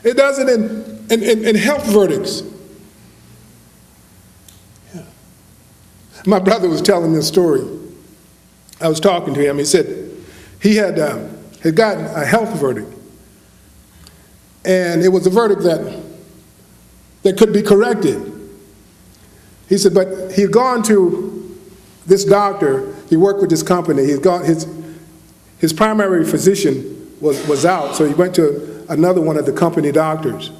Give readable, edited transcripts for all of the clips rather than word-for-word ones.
It does it in health verdicts. Yeah. My brother was telling me a story. I was talking to him. He said he had gotten a health verdict. And it was a verdict that could be corrected. He said, but he had gone to this doctor. He worked with this company. His primary physician was out, so he went to another one of the company doctors.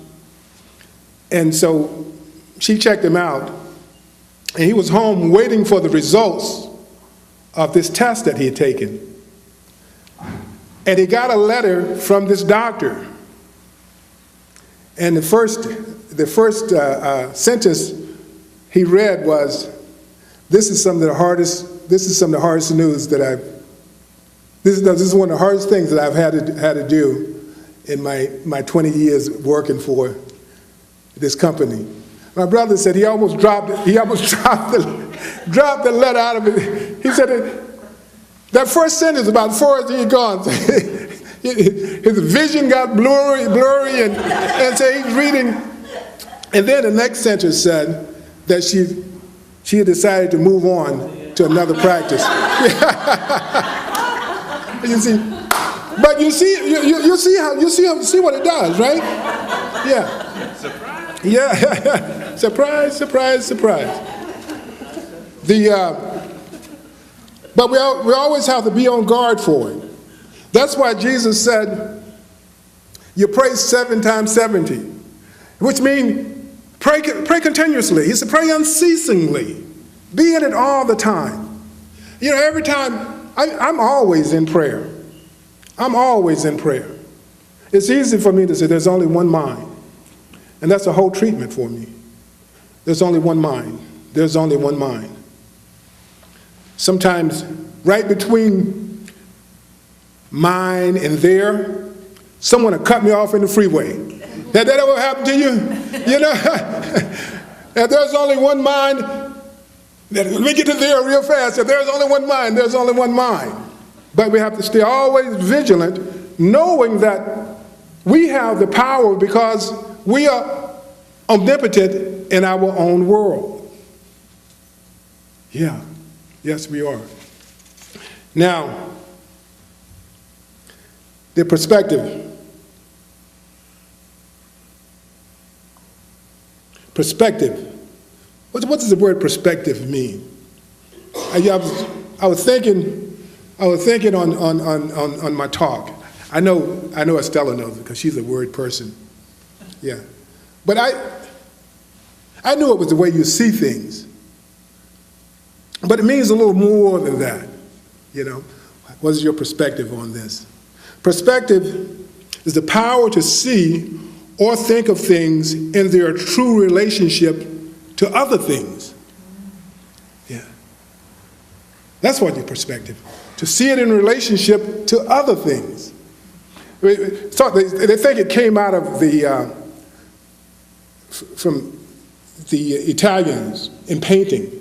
And so she checked him out, and he was home waiting for the results of this test that he had taken. And he got a letter from this doctor. And the first sentence he read was, this is some of the hardest news that this is one of the hardest things that I've had to do in my 20 years working for this company. My brother said he almost dropped the letter out of it. He said that first sentence, about as far as he had gone, his vision got blurry, and so he's reading. And then the next sentence said that she had decided to move on to another practice. You see, but you see what it does, right? Yeah. Surprise. Yeah. Surprise, surprise, surprise. But we always have to be on guard for it. That's why Jesus said, you pray 7 times 70, which means pray continuously. He said, pray unceasingly. Be in it all the time. You know, every time, I'm always in prayer. I'm always in prayer. It's easy for me to say there's only one mind. And that's a whole treatment for me. There's only one mind. There's only one mind. Sometimes right between mine and there, someone will cut me off in the freeway. That ever happened to you? You know, if there's only one mind, let me get to there real fast. If there's only one mind, there's only one mind. But we have to stay always vigilant, knowing that we have the power because we are omnipotent in our own world. Yeah, yes, we are. Now, the perspective. Perspective. What does the word perspective mean? I was thinking on my talk. I know Estella knows it because she's a word person. Yeah. But I knew it was the way you see things. But it means a little more than that. You know, what is your perspective on this? Perspective is the power to see or think of things in their true relationship to other things. Yeah. That's what your perspective. To see it in relationship to other things. So they think it came out of from the Italians in painting.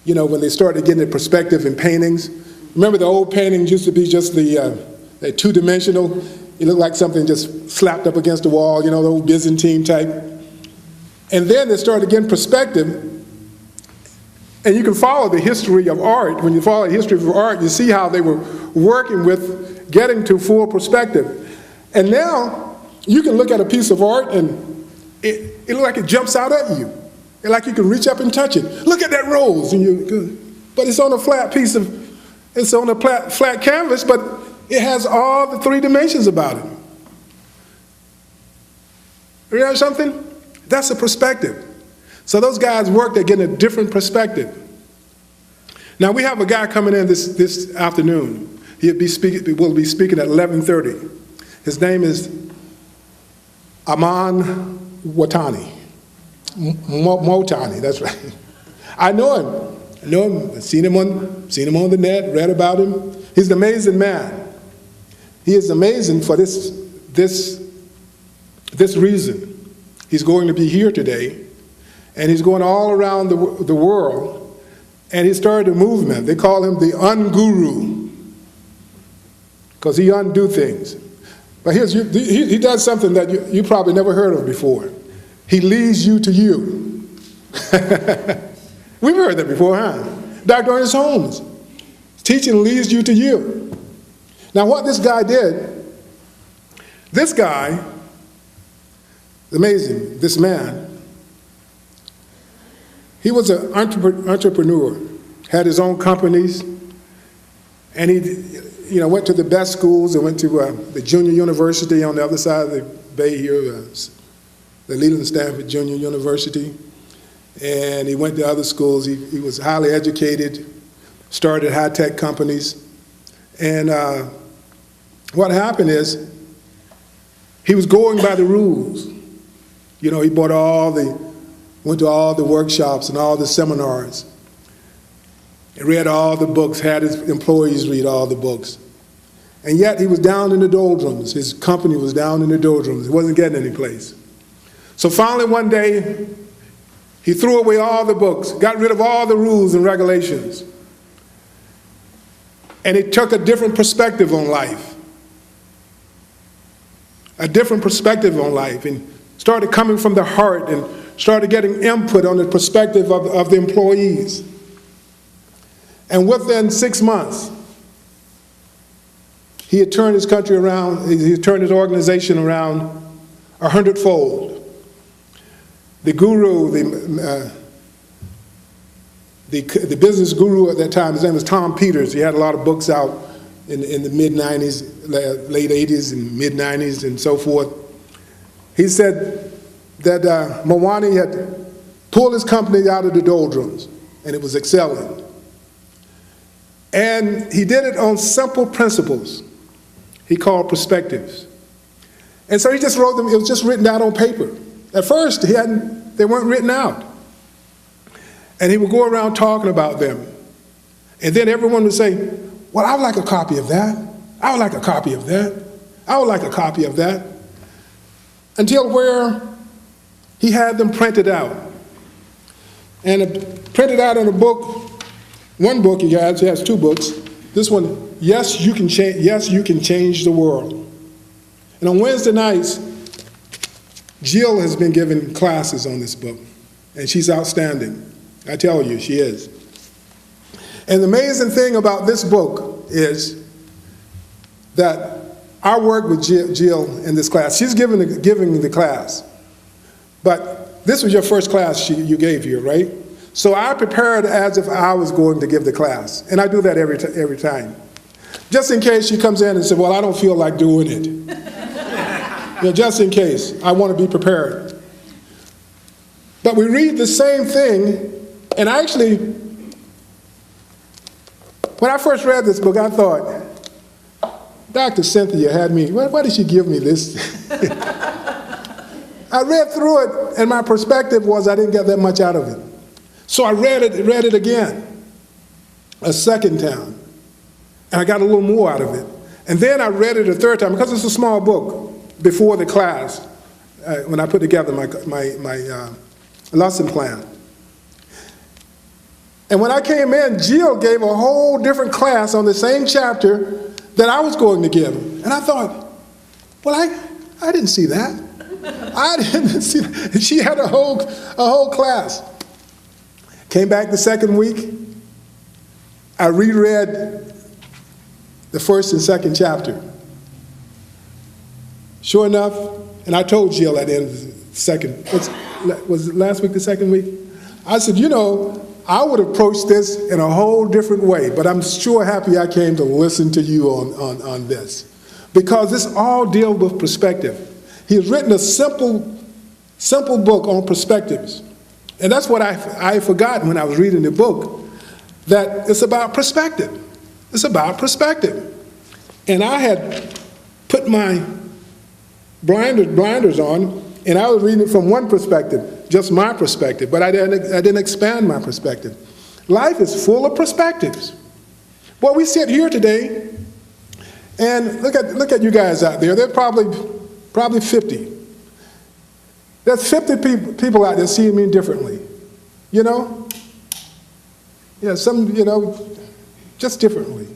You know, when they started getting the perspective in paintings. Remember the old paintings used to be just the two-dimensional. It looked like something just slapped up against the wall, you know, the old Byzantine type. And then they started getting perspective. And you can follow the history of art. When you follow the history of art, you see how they were working with getting to full perspective. And now you can look at a piece of art and it looks like it jumps out at you. It's like you can reach up and touch it. Look at that rose. But it's on a flat it's on a flat canvas, but it has all the 3 dimensions about it. You know something? That's a perspective. So those guys work, they're getting a different perspective. Now we have a guy coming in this afternoon. Will be speaking at 11:30. His name is Aman Watani. Motani, that's right. I know him. I've seen him on the net, read about him. He's an amazing man. He is amazing for this reason. He's going to be here today, and he's going all around the world, and he started a movement. They call him the Unguru, because he undo things. But he does something that you probably never heard of before. He leads you to you. We've heard that before, huh? Dr. Ernest Holmes. Teaching leads you to you. Now what this guy did, this guy, amazing, this man, he was an entrepreneur, had his own companies, and he went to the best schools and went to the junior university on the other side of the bay here, the Leland Stanford Junior University. And he went to other schools. He was highly educated, started high-tech companies. And what happened is he was going by the rules. He went to all the workshops and all the seminars. He read all the books, had his employees read all the books. And yet he was down in the doldrums. His company was down in the doldrums. He wasn't getting any place. So finally one day, he threw away all the books, got rid of all the rules and regulations. And he took a different perspective on life. A different perspective on life, and started coming from the heart and started getting input on the perspective of the employees. And within 6 months, he had turned his country around, he had turned his organization around 100-fold. The guru, the business guru at that time, his name was Tom Peters. He had a lot of books out in the mid-90s, late 80s and mid-90s and so forth. He said that Mawani had pulled his company out of the doldrums, and it was excelling. And he did it on simple principles he called perspectives. And so he just wrote them, it was just written down on paper. At first, they weren't written out. And he would go around talking about them. And then everyone would say, well, I would like a copy of that. I would like a copy of that. I would like a copy of that. Until where he had them printed out. And printed out in a book, one book he has 2 books. This one, Yes, You Can Change the World. And on Wednesday nights, Jill has been giving classes on this book, and she's outstanding. I tell you, she is. And the amazing thing about this book is that I work with Jill in this class. She's giving the class, but this was your first class you gave here, right? So I prepared as if I was going to give the class, and I do that every time. Just in case she comes in and says, well, I don't feel like doing it. Just in case, I want to be prepared. But we read the same thing, and actually, when I first read this book, I thought, Dr. Cynthia had me, why did she give me this? I read through it, and my perspective was I didn't get that much out of it. So I read it again, a second time, and I got a little more out of it. And then I read it a third time, because it's a small book, before the class, when I put together my lesson plan. And when I came in, Jill gave a whole different class on the same chapter that I was going to give. And I thought, well, I didn't see that. I didn't see that. And she had a whole class. Came back the second week, I reread the first and second chapter. Sure enough, and I told Jill at the end of the second, was it last week, the second week? I said, I would approach this in a whole different way, but I'm sure happy I came to listen to you on this. Because this all deals with perspective. He has written a simple book on perspectives. And that's what I forgot when I was reading the book, that it's about perspective. It's about perspective. And I had put my blinders on, and I was reading it from one perspective, just my perspective, but I didn't expand my perspective. Life is full of perspectives. Well, we sit here today, and look at you guys out there. There's probably 50. There's 50 people out there seeing me differently. Yeah, some, just differently.